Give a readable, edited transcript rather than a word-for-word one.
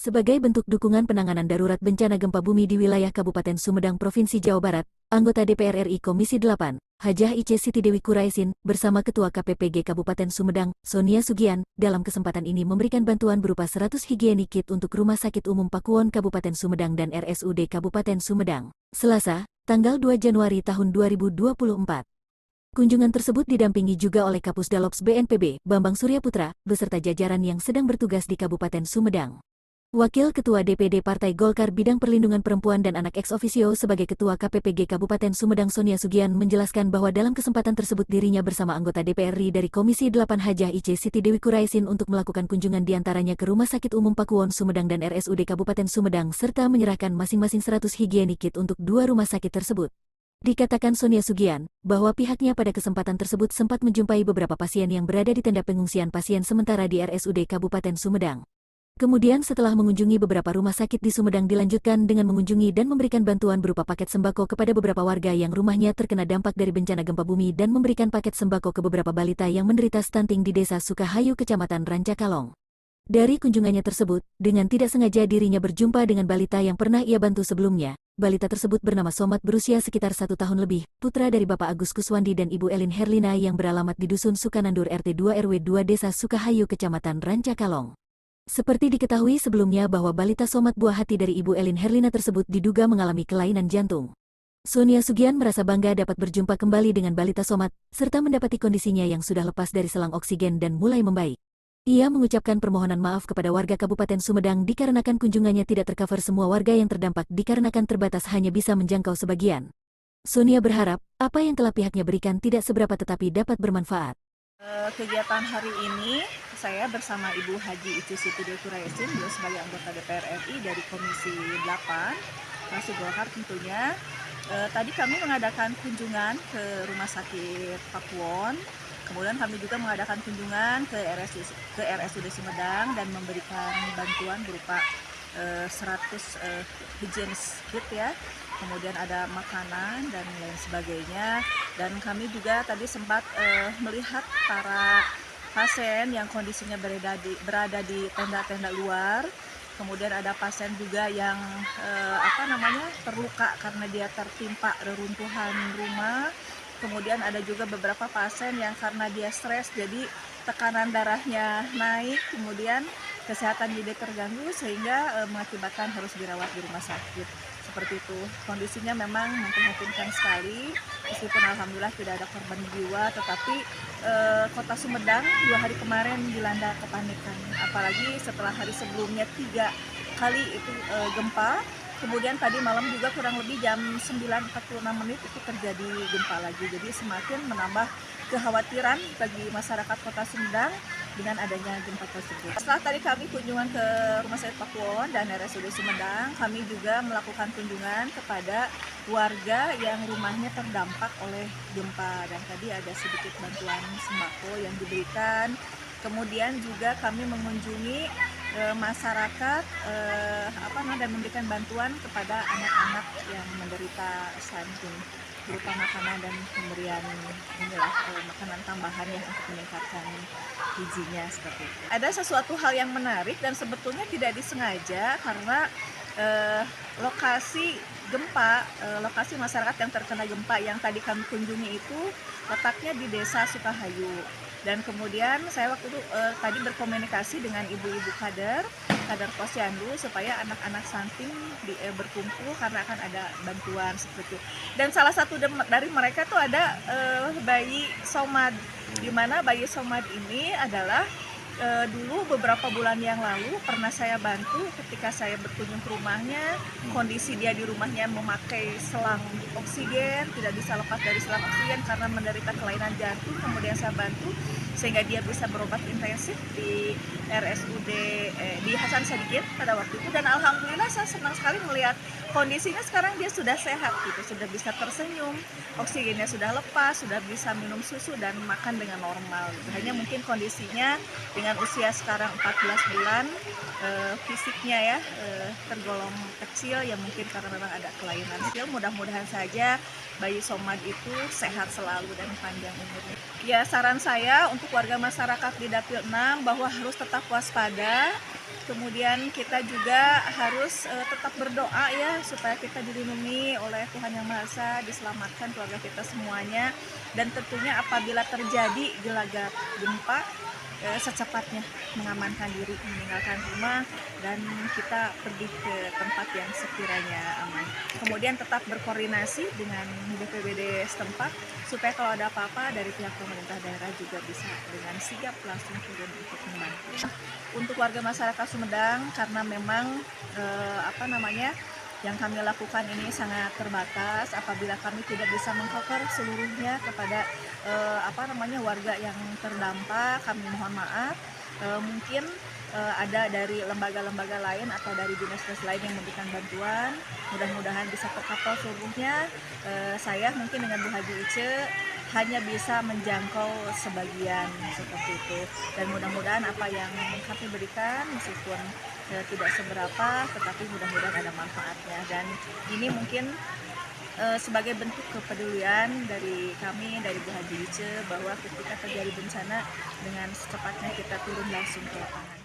Sebagai bentuk dukungan penanganan darurat bencana gempa bumi di wilayah Kabupaten Sumedang, Provinsi Jawa Barat, anggota DPR RI Komisi 8, Hajah Ice Siti Dewi Kuraisin, bersama Ketua KPPG Kabupaten Sumedang, Sonia Sugian, dalam kesempatan ini memberikan bantuan berupa 100 higienik kit untuk Rumah Sakit Umum Pakuwon Kabupaten Sumedang dan RSUD Kabupaten Sumedang, Selasa, tanggal 2 Januari tahun 2024. Kunjungan tersebut didampingi juga oleh Kapus Dalops BNPB, Bambang Surya Putra, beserta jajaran yang sedang bertugas di Kabupaten Sumedang. Wakil Ketua DPD Partai Golkar Bidang Perlindungan Perempuan dan Anak ex officio sebagai Ketua KPPG Kabupaten Sumedang Sonia Sugian menjelaskan bahwa dalam kesempatan tersebut dirinya bersama anggota DPR RI dari Komisi 8 Hajah Ice Siti Dewi Kuraisin untuk melakukan kunjungan diantaranya ke Rumah Sakit Umum Pakuwon Sumedang dan RSUD Kabupaten Sumedang serta menyerahkan masing-masing 100 higienik kit untuk 2 rumah sakit tersebut. Dikatakan Sonia Sugian, bahwa pihaknya pada kesempatan tersebut sempat menjumpai beberapa pasien yang berada di tenda pengungsian pasien sementara di RSUD Kabupaten Sumedang. Kemudian setelah mengunjungi beberapa rumah sakit di Sumedang dilanjutkan dengan mengunjungi dan memberikan bantuan berupa paket sembako kepada beberapa warga yang rumahnya terkena dampak dari bencana gempa bumi dan memberikan paket sembako ke beberapa balita yang menderita stunting di Desa Sukahayu, Kecamatan Rancakalong. Dari kunjungannya tersebut, dengan tidak sengaja dirinya berjumpa dengan balita yang pernah ia bantu sebelumnya. Balita tersebut bernama Somad berusia sekitar 1 tahun lebih, putra dari Bapak Agus Kuswandi dan Ibu Elin Herlina yang beralamat di Dusun Sukanandur RT 2 RW 2 Desa Sukahayu, Kecamatan Rancakalong. Seperti diketahui sebelumnya bahwa balita Somad buah hati dari Ibu Elin Herlina tersebut diduga mengalami kelainan jantung. Sonia Sugian merasa bangga dapat berjumpa kembali dengan balita Somad, serta mendapati kondisinya yang sudah lepas dari selang oksigen dan mulai membaik. Ia mengucapkan permohonan maaf kepada warga Kabupaten Sumedang dikarenakan kunjungannya tidak tercover semua warga yang terdampak dikarenakan terbatas hanya bisa menjangkau sebagian. Sonia berharap, apa yang telah pihaknya berikan tidak seberapa tetapi dapat bermanfaat. Kegiatan hari ini saya bersama Ibu Haji Icu Siti Dewi Kuraisin, beliau sebagai anggota DPR RI dari Komisi 8, Fraksi Golkar tentunya. Tadi kami mengadakan kunjungan ke Rumah Sakit Pakuwon, kemudian kami juga mengadakan kunjungan ke RSUD Sumedang dan memberikan bantuan berupa 100 higienis kit ya. Kemudian ada makanan dan lain sebagainya, dan kami juga tadi sempat melihat para pasien yang kondisinya berada di tenda-tenda luar. Kemudian ada pasien juga yang terluka karena dia tertimpa reruntuhan rumah. Kemudian ada juga beberapa pasien yang karena dia stres jadi tekanan darahnya naik, kemudian kesehatan dia terganggu sehingga mengakibatkan harus dirawat di rumah sakit. Seperti itu, kondisinya memang memprihatinkan sekali, meskipun alhamdulillah tidak ada korban jiwa, tetapi kota Sumedang 2 hari kemarin dilanda kepanikan, apalagi setelah hari sebelumnya 3 kali itu gempa. Kemudian tadi malam juga kurang lebih jam 9.46 itu terjadi gempa lagi, jadi semakin menambah kekhawatiran bagi masyarakat kota Sumedang dengan adanya gempa tersebut. Setelah tadi kami kunjungan ke Rumah Sakit Pakuwon dan RSUD Sumedang, kami juga melakukan kunjungan kepada warga yang rumahnya terdampak oleh gempa, dan tadi ada sedikit bantuan sembako yang diberikan. Kemudian juga kami mengunjungi masyarakat dan memberikan bantuan kepada anak-anak yang menderita stunting berupa makanan dan pemberian makanan tambahan yang untuk meningkatkan gizinya seperti itu. Ada sesuatu hal yang menarik dan sebetulnya tidak disengaja karena lokasi gempa, lokasi masyarakat yang terkena gempa yang tadi kami kunjungi itu letaknya di Desa Sukahayu. Dan kemudian saya waktu itu tadi berkomunikasi dengan ibu-ibu kader posyandu supaya anak-anak stunting berkumpul karena akan ada bantuan seperti itu. Dan salah satu dari mereka tuh ada bayi Somad, di mana bayi Somad ini adalah dulu beberapa bulan yang lalu pernah saya bantu ketika saya berkunjung ke rumahnya. Kondisi dia di rumahnya memakai selang oksigen, tidak bisa lepas dari selang oksigen karena menderita kelainan jantung. Kemudian saya bantu sehingga dia bisa berobat intensif di RSUD di Hasan Sadikin pada waktu itu, dan alhamdulillah saya senang sekali melihat kondisinya sekarang dia sudah sehat gitu, sudah bisa tersenyum, oksigennya sudah lepas, sudah bisa minum susu dan makan dengan normal gitu. Hanya mungkin kondisinya dengan usia sekarang 14 bulan fisiknya ya tergolong kecil ya, mungkin karena memang ada kelainan kecil. Mudah-mudahan saja bayi Somad itu sehat selalu dan panjang umurnya. Ya, saran saya untuk warga masyarakat di Dapil 6 bahwa harus tetap waspada Kemudian kita juga harus tetap berdoa ya supaya kita dilindungi oleh Tuhan Yang Maha Esa, diselamatkan keluarga kita semuanya, dan tentunya apabila terjadi gelagat gempa secepatnya mengamankan diri, meninggalkan rumah, dan kita pergi ke tempat yang sekiranya aman. Kemudian tetap berkoordinasi dengan BPBD setempat supaya kalau ada apa-apa dari pihak pemerintah daerah juga bisa dengan sigap langsung turun untuk membantu. Untuk warga masyarakat Sumedang, karena memang yang kami lakukan ini sangat terbatas, apabila kami tidak bisa mengcover seluruhnya kepada warga yang terdampak, kami mohon maaf. Mungkin ada dari lembaga-lembaga lain atau dari dinas-dinas lain yang memberikan bantuan, mudah-mudahan bisa tercover seluruhnya. Saya mungkin dengan Bu Haji Ice hanya bisa menjangkau sebagian seperti itu, dan mudah-mudahan apa yang kami berikan meskipun tidak seberapa, tetapi mudah-mudahan ada manfaatnya. Dan ini mungkin sebagai bentuk kepedulian dari kami, dari Bu Haji Ice, bahwa ketika terjadi bencana dengan secepatnya kita turun langsung ke lapangan.